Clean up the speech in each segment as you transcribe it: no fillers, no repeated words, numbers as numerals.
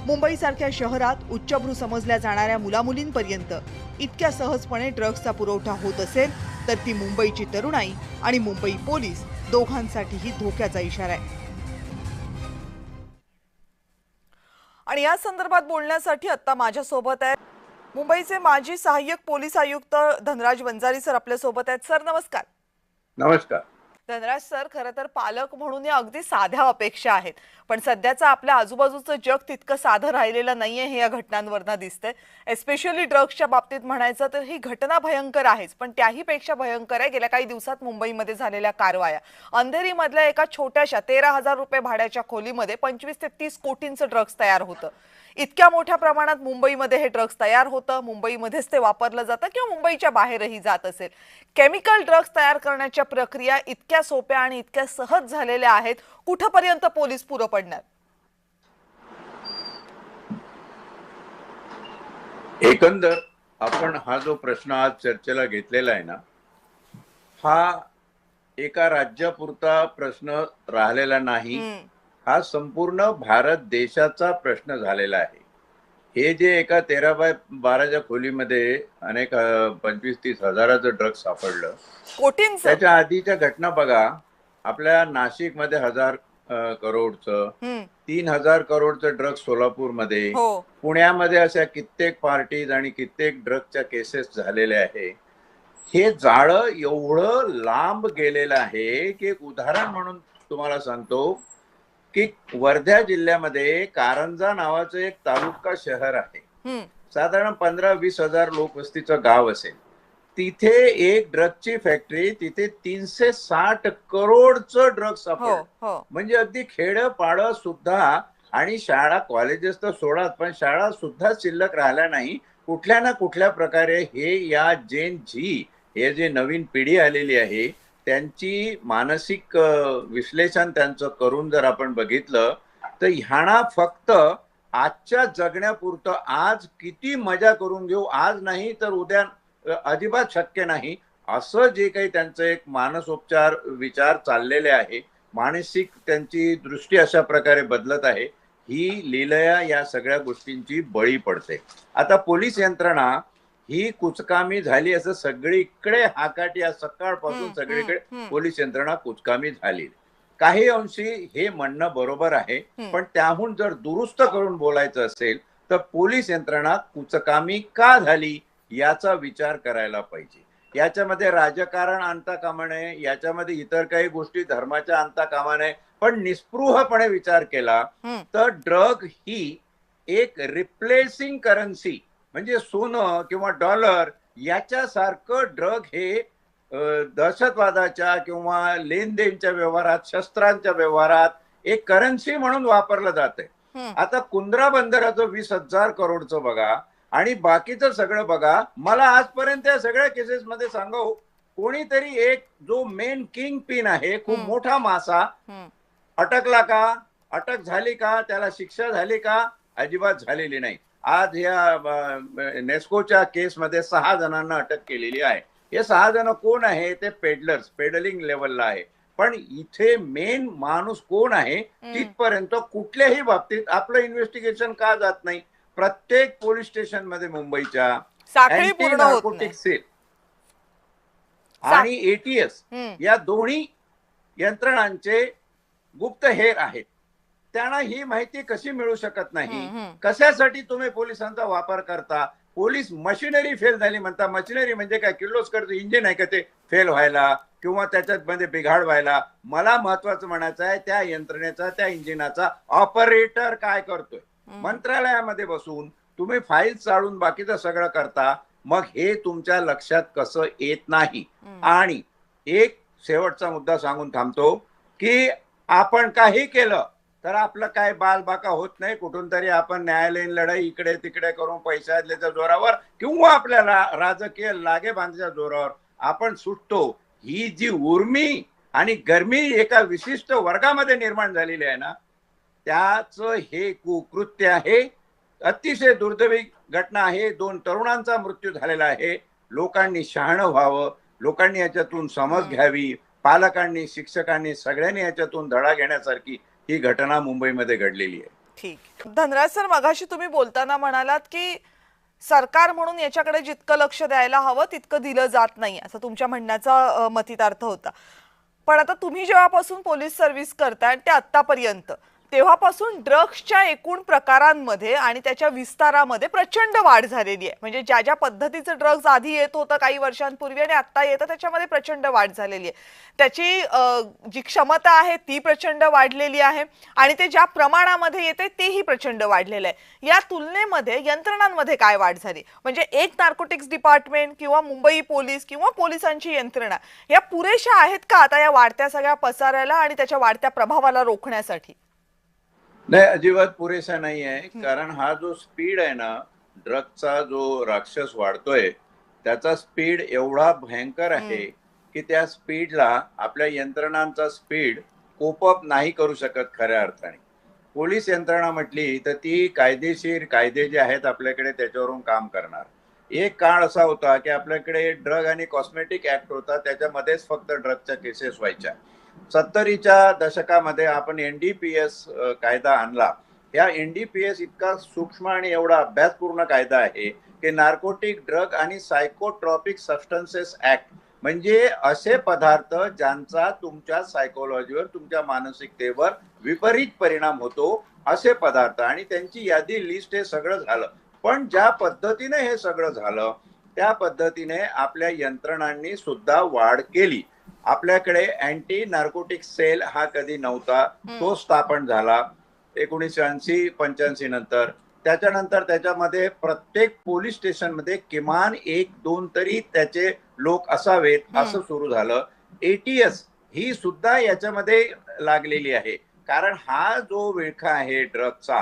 मुंबईसारख्या शहरात उच्चभ्रू समजल्या जाणाऱ्या मुलामुलींपर्यंत इतक्या सहजपणे ड्रग्जचा पुरवठा होत असेल तर ती मुंबईची तरुणाई आणि मुंबई पोलीस दोघांसाठीही धोक्याचा इशारा आहे। आणि या संदर्भात बोलण्यासाठी आता माझ्या सोबत आहे मुंबईचे माजी सहाय्यक पोलीस आयुक्त धनराज वंजारी सर आपल्या सोबत आहेत। सर नमस्कार। नमस्कार धनराज सर, खरं तर पालक म्हणून या अगदी साध्या अपेक्षा आहेत, पण सध्याचं आपल्या आजूबाजूचं जग तितकं साधं राहिलेलं नाहीये हे या घटनांवरनं दिसतंय। एस्पेशली ड्रग्सच्या बाबतीत म्हणायचं तर ही घटना भयंकर आहेच, पण त्याही पेक्षा भयंकर आहे गेल्या काही दिवसात मुंबईमध्ये झालेल्या कारवाया। अंधेरीमधल्या एका छोट्याशा 13,000 रुपये भाड्याच्या खोलीमध्ये 25 ते 30 कोटींचं ड्रग्स तयार होतं। इतक्या मोठ्या प्रमाणात मुंबईमध्ये हे ड्रग्स तयार होतं, मुंबईमध्येच ते वापरलं जातं किंवा मुंबईच्या बाहेरही जात असेल। केमिकल ड्रग्स तयार करण्याच्या प्रक्रिया इतक्या सोप्या आणि इतक्या सहज झालेल्या आहेत, कुठपर्यंत पोलीस पुढे पडणार? एकंदर आपण हा जो प्रश्न आज चर्चेला घेतलेला आहे ना, हा एका राज्यापुरता प्रश्न राहिलेला नाही, हा संपूर्ण भारत देशाचा प्रश्न झालेला आहे। हे जे एका 13 बाय 12च्या खोलीमध्ये अनेक 25-30 हजाराचं ड्रग्स सापडलं, त्याच्या आधीच्या घटना बघा, आपल्या नाशिक मध्ये 1000 करोडचं, 3000 करोडचं ड्रग्स सोलापूरमध्ये, पुण्यामध्ये अशा कित्येक पार्टीज आणि कित्येक ड्रग्सच्या केसेस झालेल्या आहे। हे जाळं एवढं लांब गेलेलं आहे की एक उदाहरण म्हणून तुम्हाला सांगतो की वर्धा जिल्ह्यामध्ये कारंजा नावाचं एक तालुका शहर आहे, साधारण 15-20 हजार लोकवस्तीचं गाव असेल। तिथे एक ड्रग्सची फॅक्टरी, तिथे 360 करोडचं ड्रग्स सापडलं। म्हणजे अगदी खेडपाड सुद्धा, आणि शाळा कॉलेजेस तर सोडाच, पण शाळा सुद्धा शिल्लक राहिल्या नाही। कुठल्या ना कुठल्या प्रकारे हे या जेन झी, हे जे नवीन पिढी आलेली आहे, त्यांची मानसिक विश्लेषण त्यांचं करून जर आपण बघितलं तर ह्याना फक्त आजच्या जगण्यापुरतं, आज किती मजा करून घेऊ, आज नाही तर उद्या अजिबात शक्य नाही, असं जे काही त्यांचं एक मानसोपचार विचार चाललेले आहे, मानसिक त्यांची दृष्टी अशा प्रकारे बदलत आहे, ही लीलया या सगळ्या गोष्टींची बळी पडते। आता पोलीस यंत्रणा ही कुचकामी झाली असं सगळीकडे हाकाटी, आज सकाळपासून सगळीकडे पोलीस यंत्रणा कुचकामी झाली। काही अंशी हे म्हणणं बरोबर आहे, पण त्याहून जर दुरुस्त करून बोलायचं असेल तर पोलीस यंत्रणा कुचकामी का झाली याचा विचार करायला पाहिजे। याच्यामध्ये राजकारण आणता कामा नये, याच्यामध्ये इतर काही गोष्टी धर्माच्या आणता कामा नये, पण निस्पृहपणे विचार केला तर ड्रग ही एक रिप्लेसिंग करन्सी, म्हणजे सोनं किंवा डॉलर याच्यासारखं ड्रग हे दहशतवादाच्या किंवा लेनदेनच्या व्यवहारात, शस्त्रांच्या व्यवहारात एक करन्सी म्हणून वापरलं जाते। आता कुंद्रा बंदराचं 20,000 करोडचं बघा आणि बाकीचं सगळं बघा, मला आजपर्यंत या सगळ्या केसेस मध्ये सांगा, कोणीतरी एक जो मेन किंग पिन आहे, खूप मोठा मासा, अटकला का, अटक झाली का, त्याला शिक्षा झाली का? अजिबात झालेली नाही। आज या नेस्कोच्या केसमध्ये 6 जणांना अटक केलेली आहे। हे 6 जण कोण आहे? ते पेडलर्स, पेडलिंग लेवलला आहे, पण इथे मेन माणूस कोण आहे तिथपर्यंत कुठल्याही बाबतीत आपलं इन्व्हेस्टिगेशन का जात नाही? प्रत्येक पोलीस स्टेशन मध्ये मुंबईच्या अँटी नार्कोटिक सेल आणि एटीएस या दोन्ही यंत्रणांचे गुप्तहेर आहेत। त्यांना ही माहिती कशी मिळू शकत नाही? कशासाठी तुम्ही पोलिसांचा वापर करता? पोलीस मशिनरी फेल झाली म्हणता। मशिनरी म्हणजे काय? किर्लोस्करचं इंजिन आहे का ते फेल व्हायला किंवा त्याच्यात मध्ये बिघाड व्हायला? मला महत्वाचं म्हणायचं आहे, त्या यंत्रणेचा, त्या इंजिनाचा ऑपरेटर काय करतोय? मंत्रालयामध्ये बसून तुम्ही फाईल चाळून बाकीचं सगळं करता, मग हे तुमच्या लक्षात कसं येत नाही? आणि एक शेवटचा मुद्दा सांगून थांबतो की आपण काही केलं तर आपलं काय बालबाका होत नाही। कुठून तरी आपण न्यायालयीन लढाई इकडे तिकडे करून पैशाच्या जोरावर किंवा आपल्या राजकीय लागे बांधच्या जोरावर आपण सुटतो। ही जी उर्मी आणि गरमी एका विशिष्ट वर्गामध्ये निर्माण झालेली आहे ना, त्याच हे कुकृत्य आहे। अतिशय दुर्दैवी घटना आहे। 2 तरुणांचा मृत्यू झालेला आहे। लोकांनी शहाणं व्हावं, लोकांनी याच्यातून समज घ्यावी, पालकांनी, शिक्षकांनी, सगळ्यांनी याच्यातून धडा घेण्यासारखी ही घटना मुंबईमध्ये घडलेली आहे। ठीक. धनराज सर, मगाशी तुम्ही बोलताना म्हणालात की सरकार म्हणून याच्याकडे जितकं लक्ष द्यायला हवं तितकं दिलं जात नाही, असं तुमच्या म्हणण्याचा मतितार्थ होता. पण आता तुम्ही जेव्हापासून पोलीस सर्व्हिस करताय ते आतापर्यंत, तेव्हापासून ड्रग्सच्या एकूण प्रकारांमध्ये आणि त्याच्या विस्तारामध्ये प्रचंड वाढ झालेली आहे. म्हणजे ज्या ज्या पद्धतीचं ड्रग्स आधी येत होतं काही वर्षांपूर्वी आणि आता येतं त्याच्यामध्ये प्रचंड वाढ झालेली आहे. त्याची जी क्षमता आहे ती प्रचंड वाढलेली आहे आणि ते ज्या प्रमाणामध्ये येते तेही प्रचंड वाढलेलं आहे. या तुलनेमध्ये यंत्रणांमध्ये काय वाढ झाली? म्हणजे एक नार्कोटिक्स डिपार्टमेंट किंवा मुंबई पोलीस किंवा पोलिसांची यंत्रणा या पुरेशा आहेत का आता या वाढत्या सगळ्या पसाऱ्याला आणि त्याच्या वाढत्या प्रभावाला रोखण्यासाठी? नाही, अजिबात पुरेसा नाही आहे. कारण हा जो स्पीड आहे ना, ड्रगचा जो राक्षस वाढतोय त्याचा स्पीड एवढा भयंकर आहे की त्या स्पीडला आपल्या यंत्रणांचा स्पीड कोप अप नाही करू शकत खऱ्या अर्थाने. पोलीस यंत्रणा म्हटली तर ती कायदेशीर कायदे जे आहेत आपल्याकडे त्याच्यावरून काम करणार. एक काळ असा होता की आपल्याकडे ड्रग आणि कॉस्मेटिक ऍक्ट होता, त्याच्यामध्येच फक्त ड्रगच्या केसेस व्हायच्या. 70च्या दशकामध्ये आपण NDPS कायदा आणला. या NDPS इतका सूक्ष्म आणि एवढा अभ्यासपूर्ण कायदा आहे की नार्कोटिक ड्रग आणि सायकोट्रॉपिक सबस्टन्सेस ऍक्ट म्हणजे असे पदार्थ ज्यांचा तुमच्या सायकोलॉजीवर, तुमच्या मानसिकतेवर विपरीत परिणाम होतो असे पदार्थ, आणि त्यांची यादी लिस्ट हे सगळं झालं. पण ज्या पद्धतीने हे सगळं झालं त्या पद्धतीने आपल्या यंत्रणांनी सुद्धा वाढ केली. आपल्याकडे अँटी नार्कोटिक सेल हा कधी नव्हता, तो स्थापन झाला 1980-85 नंतर. त्याच्यानंतर त्याच्यामध्ये प्रत्येक पोलीस स्टेशन मध्ये किमान 1-2 तरी त्याचे लोक असावेत असं सुरू झालं. ATS ही सुद्धा याच्यामध्ये लागलेली आहे. कारण हा जो विळखा आहे ड्रगचा,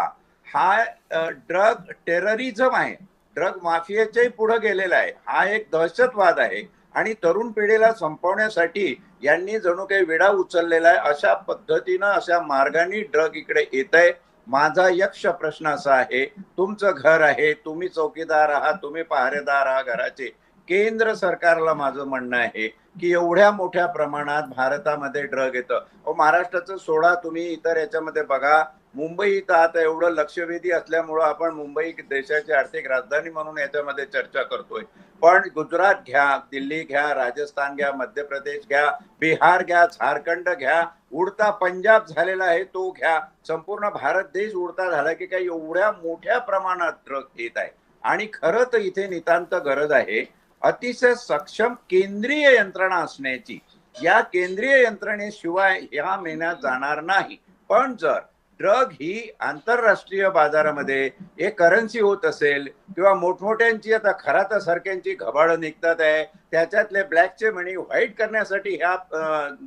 हा ड्रग टेररिझम आहे, ड्रग माफियाच्याही पुढे गेलेला आहे. हा एक दहशतवाद आहे आणि तरुण पिढीला संपवण्यासाठी यांनी जणू काही विडा उचललेला आहे. अशा पद्धतीनं, अशा मार्गाने ड्रग इकडे येत आहे. माझा यक्ष प्रश्न असा आहे, तुमचं घर आहे, तुम्ही चौकीदार आहात, तुम्ही पहारेदार आहात घराचे. केंद्र सरकारला माझं म्हणणं आहे की एवढ्या मोठ्या प्रमाणात भारतामध्ये ड्रग येतं. महाराष्ट्राचं सोडा, तुम्ही इतर याच्यामध्ये बघा. मुंबई तर आता एवढं लक्षवेधी असल्यामुळं आपण मुंबई देशाची आर्थिक राजधानी म्हणून याच्यामध्ये चर्चा करतोय. पण गुजरात घ्या, दिल्ली घ्या, राजस्थान घ्या, मध्य प्रदेश घ्या, बिहार घ्या, झारखंड घ्या, उडता पंजाब झालेला आहे तो घ्या. संपूर्ण भारत देश उडता झाला की काही एवढ्या मोठ्या प्रमाणात ड्रग येत आहे. आणि खरं तर इथे नितांत गरज आहे अतिशय सक्षम केंद्रीय यंत्रणा असण्याची. या केंद्रीय यंत्रणेशिवाय या महिन्यात जाणार नाही. पण जर ड्रग ही आंतरराष्ट्रीय बाजारामध्ये एक करन्सी होत असेल किंवा मोठमोठ्यांची आता खराता सारख्यांची घबाडं निघतात आहे, त्याच्यातले ब्लॅकचे मनी व्हाईट करण्यासाठी हा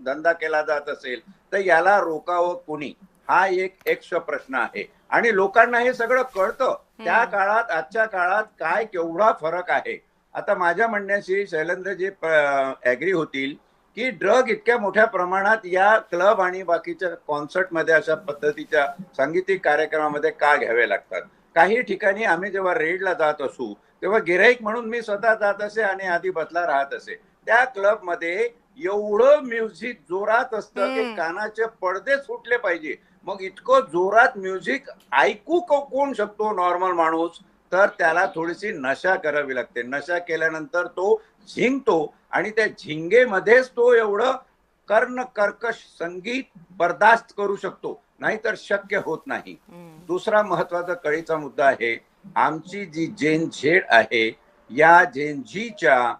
धंदा केला जात असेल तर याला रोकावं कुणी, हा एक यक्ष प्रश्न आहे. आणि लोकांना हे सगळं कळतं. त्या काळात आजच्या काळात काय केवढा फरक आहे. आता माझ्या म्हणण्याशी शैलेंद्रजी ऍग्री होतील की ड्रग इतक्या मोठ्या प्रमाणात या क्लब आणि बाकीच्या कॉन्सर्टमध्ये, अशा पद्धतीच्या सांगीतिक कार्यक्रमामध्ये का घ्यावे लागतात. काही ठिकाणी आम्ही जेव्हा रेडला जात असू तेव्हा गिराईक म्हणून मी स्वतः जात असे आणि आधी बसला राहत असे. त्या क्लबमध्ये एवढं म्युझिक जोरात असतं की कानाचे पडदे सुटले पाहिजे. मग इतकं जोरात म्युझिक ऐकू कोण शकतो नॉर्मल माणूस? तर त्याला थोडीशी नशा करावी लागते. नशा केल्यानंतर तो झिंगतो आणि त्या झिंगेमध्येच तो एवढं कर्ण कर्कश संगीत बर्दाश्त करू शकतो, नाहीतर शक्य होत नाही. दुसरा महत्वाचा कळीचा मुद्दा आहे, आमची जी जेन झेड आहे या जेन झीच्या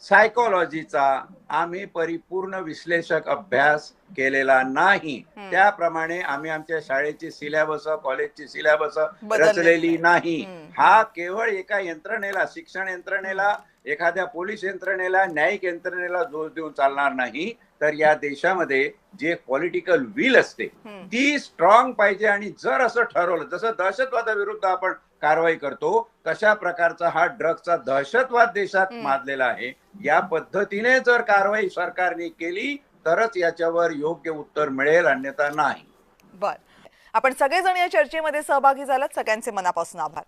सायकोलॉजीचा आम्ही परिपूर्ण विश्लेषक अभ्यास केलेला नाही. त्याप्रमाणे आम्ही आमच्या शाळेची सिलेबस, कॉलेजची सिलेबस रचलेली नाही. हा केवळ एका यंत्रणेला, शिक्षण यंत्रणेला, एखाद्या पोलीस यंत्रणेला, न्यायिक यंत्रणेला जोर देऊन चालणार नाही. तर या देशामध्ये जे पॉलिटिकल विल असते ती स्ट्रॉंग पाहिजे. आणि जर असं ठरवलं, जसं दहशतवादाविरुद्ध आपण कारवाई करतो तशा प्रकारचा हा ड्रगचा दहशतवाद देशात माजलेला आहे. या पद्धतीने जर कारवाई सरकारने केली तरच याच्यावर योग्य उत्तर मिळेल, अन्यथा नाही. बर, आपण सगळेजण या चर्चेमध्ये सहभागी झालात, सगळ्यांचे मनापासून आभार.